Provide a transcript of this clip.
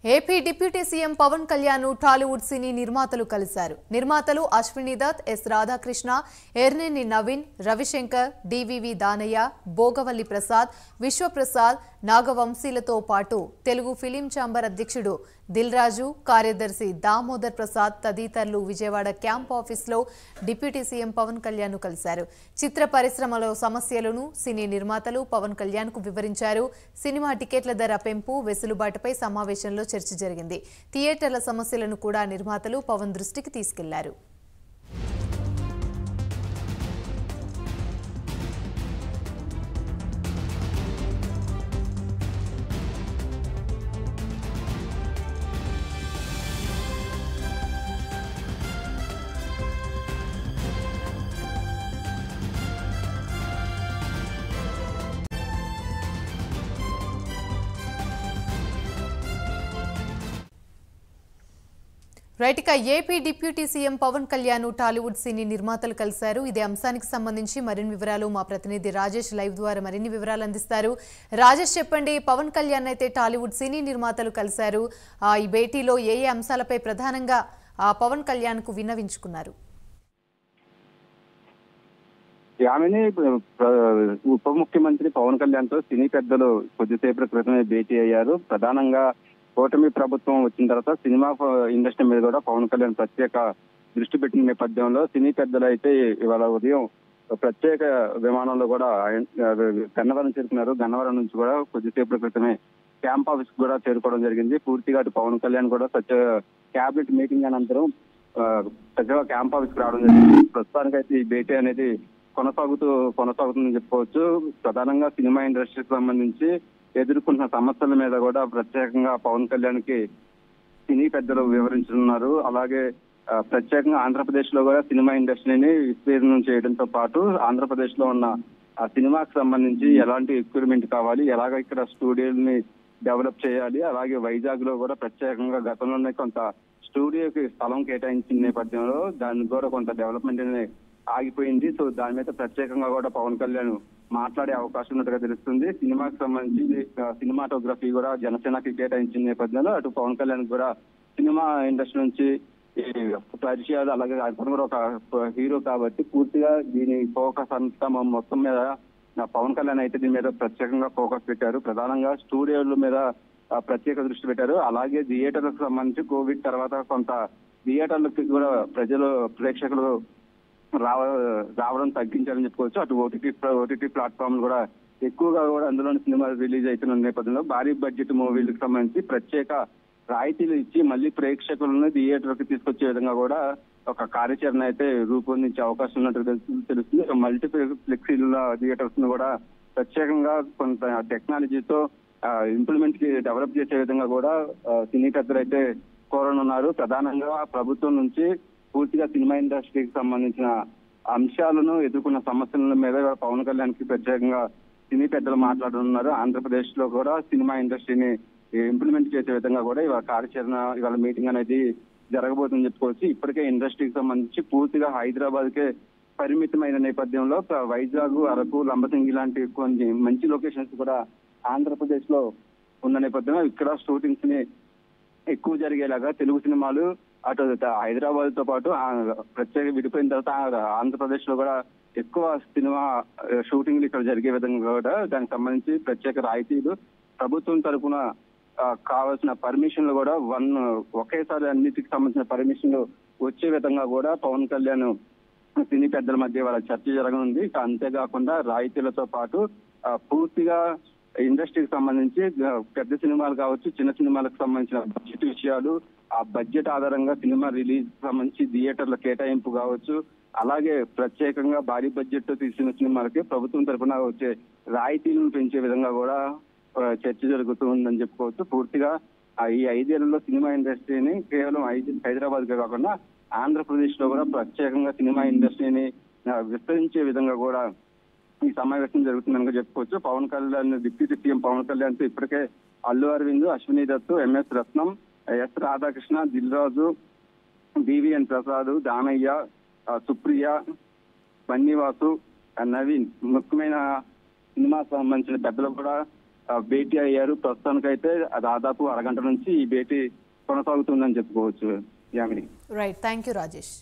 AP deputy CM Pawan Kalyan Tollywood cine నిర్మాతలు కలిశారు. నిర్మాతలు అశ్విని దత్, ఎస్ రాధాకృష్ణ, ఎర్నేని నవీన్, రవిశంకర్, డివివి దానయ్య, భోగవల్లి ప్రసాద్, విశ్వప్రసాద్, నాగవంశీలతో పాటు తెలుగు ఫిలిం ఛాంబర్ అధ్యక్షుడు దిల్ రాజు, కార్యదర్శి దామోదర్ ప్రసాద్ తదితరులు విజయవాడ క్యాంప్ ఆఫీస్లో డిప్యూటీ సీఎం పవన్ కళ్యాణ్ కలిశారు. చిత్ర పరిశ్రమలో సమస్యలను సినీ నిర్మాతలు పవన్ కళ్యాణ్ కు వివరించారు. సినిమా టికెట్ల ధర పెంపు, వెసులుబాటుపై సమావేశంలో చర్చ జరిగింది. థియేటర్ల సమస్యలను కూడా నిర్మాతలు పవన్ దృష్టికి తీసుకెళ్లారు. రైట్, ఇక AP deputy CM Pawan Kalyan Tollywood cine నిర్మాతలు కలిశారు. ఇదే అంశానికి సంబంధించి మరిన్ని వివరాలు మా ప్రతినిధి రాజేష్ లైవ్ ద్వారా మరిన్ని వివరాలు అందిస్తారు. రాజేష్, చెప్పండి, పవన్ కళ్యాణ్ అయితే టాలీవుడ్ సినీ నిర్మాతలు కలిశారు. ఈ భేటీలో ఏ ఏ అంశాలపై ప్రధానంగా పవన్ కళ్యాణ్ కు విన్నవించుకున్నారు? ఉప ముఖ్యమంత్రి పవన్ కళ్యాణ్ తో సినీ పెద్దలు కొద్దిసేపటి క్రితమే భేటీ అయ్యారు. ప్రధానంగా కూటమి ప్రభుత్వం వచ్చిన తర్వాత సినిమా ఇండస్ట్రీ మీద కూడా పవన్ కళ్యాణ్ ప్రత్యేక దృష్టి పెట్టిన నేపథ్యంలో సినీ పెద్దలు అయితే ఇవాళ ఉదయం ప్రత్యేక విమానంలో కూడా గన్నవరం చేరుకున్నారు. గన్నవరం నుంచి కూడా కొద్దిసేపటి క్రితమే క్యాంప్ ఆఫీస్ కూడా చేరుకోవడం జరిగింది. పూర్తిగా అటు పవన్ కళ్యాణ్ కూడా క్యాబినెట్ మీటింగ్ అనంతరం సచివ క్యాంప్ ఆఫీస్ కు రావడం జరిగింది. ప్రస్తుతానికైతే ఈ భేటీ అనేది కొనసాగుతుందని చెప్పుకోవచ్చు. ప్రధానంగా సినిమా ఇండస్ట్రీకి సంబంధించి ఎదుర్కొంటున్న సమస్యల మీద కూడా ప్రత్యేకంగా పవన్ కళ్యాణ్ కి సినీ పెద్దలు వివరించనున్నారు. అలాగే ప్రత్యేకంగా ఆంధ్రప్రదేశ్ లో కూడా సినిమా ఇండస్ట్రీని విస్తీర్ణం చేయడంతో పాటు ఆంధ్రప్రదేశ్ లో ఉన్న ఆ సినిమాకి సంబంధించి ఎలాంటి ఎక్విప్మెంట్ కావాలి, ఎలాగ ఇక్కడ స్టూడియోని డెవలప్ చేయాలి, అలాగే వైజాగ్ లో కూడా ప్రత్యేకంగా గతంలోనే కొంత స్టూడియోకి స్థలం కేటాయించిన నేపథ్యంలో దాని కూడా కొంత డెవలప్మెంట్ అనేది ఆగిపోయింది. సో దాని మీద ప్రత్యేకంగా కూడా పవన్ కళ్యాణ్ మాట్లాడే అవకాశం ఉన్నట్టుగా తెలుస్తుంది. సినిమాకి సంబంధించి సినిమాటోగ్రఫీ కూడా జనసేనకి కేటాయించిన నేపథ్యంలో అటు పవన్ కళ్యాణ్ కూడా సినిమా ఇండస్ట్రీ నుంచి పరిచయాలు, అలాగే అతను కూడా ఒక హీరో కాబట్టి పూర్తిగా దీని ఫోకస్ అంతా మొత్తం మీద పవన్ కళ్యాణ్ అయితే దీని మీద ప్రత్యేకంగా ఫోకస్ పెట్టారు. ప్రధానంగా స్టూడియోల మీద ప్రత్యేక దృష్టి పెట్టారు. అలాగే థియేటర్లకు సంబంధించి కోవిడ్ తర్వాత కొంత థియేటర్లకి కూడా ప్రేక్షకులు రావడం తగ్గించాలని చెప్పుకోవచ్చు. అటు ఓటీటీ ప్లాట్ఫామ్ కూడా ఎక్కువగా కూడా అందులోని సినిమాలు రిలీజ్ అవుతున్న నేపథ్యంలో భారీ బడ్జెట్ మూవీలకు సంబంధించి ప్రత్యేక రాయితీలు ఇచ్చి మళ్ళీ ప్రేక్షకులను థియేటర్కి తీసుకొచ్చే విధంగా కూడా ఒక కార్యాచరణ అయితే రూపొందించే అవకాశం ఉన్నట్టు తెలుస్తుంది. మల్టీప్లెక్స్ థియేటర్స్ ను కూడా ప్రత్యేకంగా కొంత టెక్నాలజీతో ఇంప్లిమెంట్ డెవలప్ చేసే విధంగా కూడా సినీ పెద్దలు అయితే కోరనున్నారు. ప్రధానంగా ప్రభుత్వం నుంచి పూర్తిగా సినిమా ఇండస్ట్రీకి సంబంధించిన అంశాలను ఎదుర్కొన్న సమస్యల మీద పవన్ కళ్యాణ్ కి ప్రత్యేకంగా సినీ పెద్దలు మాట్లాడుతున్నారు. ఆంధ్రప్రదేశ్ లో కూడా సినిమా ఇండస్ట్రీని ఇంప్లిమెంట్ చేసే విధంగా కూడా ఇవాళ కార్యాచరణ, ఇవాళ మీటింగ్ అనేది జరగబోతుందని చెప్పుకోవచ్చు. ఇప్పటికే ఇండస్ట్రీకి సంబంధించి పూర్తిగా హైదరాబాద్ కే పరిమితమైన నేపథ్యంలో వైజాగ్, అరకు, లంబసింగి లాంటి కొన్ని మంచి లొకేషన్స్ కూడా ఆంధ్రప్రదేశ్ లో ఉన్న నేపథ్యంలో ఇక్కడ షూటింగ్స్ ని ఎక్కువ జరిగేలాగా తెలుగు సినిమాలు అటు హైదరాబాద్ తో పాటు ప్రత్యేక విడిపోయిన తర్వాత ఆంధ్రప్రదేశ్ లో కూడా ఎక్కువ సినిమా షూటింగ్లు ఇక్కడ జరిగే విధంగా కూడా దానికి సంబంధించి ప్రత్యేక రాయితీలు, ప్రభుత్వం తరఫున కావాల్సిన పర్మిషన్లు కూడా ఒకేసారి అన్నిటికి సంబంధించిన పర్మిషన్లు వచ్చే విధంగా కూడా పవన్ కళ్యాణ్ సినీ పెద్దల మధ్య వాళ్ళ చర్చ జరగనుంది. అంతేకాకుండా రాయితీలతో పాటు పూర్తిగా ఇండస్ట్రీకి సంబంధించి పెద్ద సినిమాలు కావచ్చు, చిన్న సినిమాలకు సంబంధించిన బడ్జెట్ విషయాలు, ఆ బడ్జెట్ ఆధారంగా సినిమా రిలీజ్ సంబంధించి థియేటర్ల కేటాయింపు కావచ్చు, అలాగే ప్రత్యేకంగా భారీ బడ్జెట్ తో తీసిన సినిమాలకి ప్రభుత్వం తరఫున వచ్చే రాయితీలను పెంచే విధంగా కూడా చర్చ జరుగుతూ ఉందని చెప్పుకోవచ్చు. పూర్తిగా ఈ 5 ఏళ్లలో సినిమా ఇండస్ట్రీని కేవలం హైదరాబాద్ కే కాకుండా ఆంధ్రప్రదేశ్ లో కూడా ప్రత్యేకంగా సినిమా ఇండస్ట్రీని విస్తరించే విధంగా కూడా ఈ సమావేశం జరుగుతుందని చెప్పుకోవచ్చు. పవన్ కళ్యాణ్ డిప్యూటీ సీఎం పవన్ కళ్యాణ్ తో ఇప్పటికే అల్లు అరవింద్, అశ్విని దత్, ఎంఎస్ రత్నం, ఎస్ రాధాకృష్ణ, దిల్ రాజు, డివిఎన్ ప్రసాద్, దానయ్య, సుప్రియ, బన్నీవాసు, నవీన్ ముఖ్యమైన సినిమా సంబంధించిన పెద్దలు కూడా భేటీ అయ్యారు. ప్రస్తుతానికైతే దాదాపు అరగంట నుంచి ఈ భేటీ కొనసాగుతుందని చెప్పుకోవచ్చు. Yamini. Right, thank you Rajesh.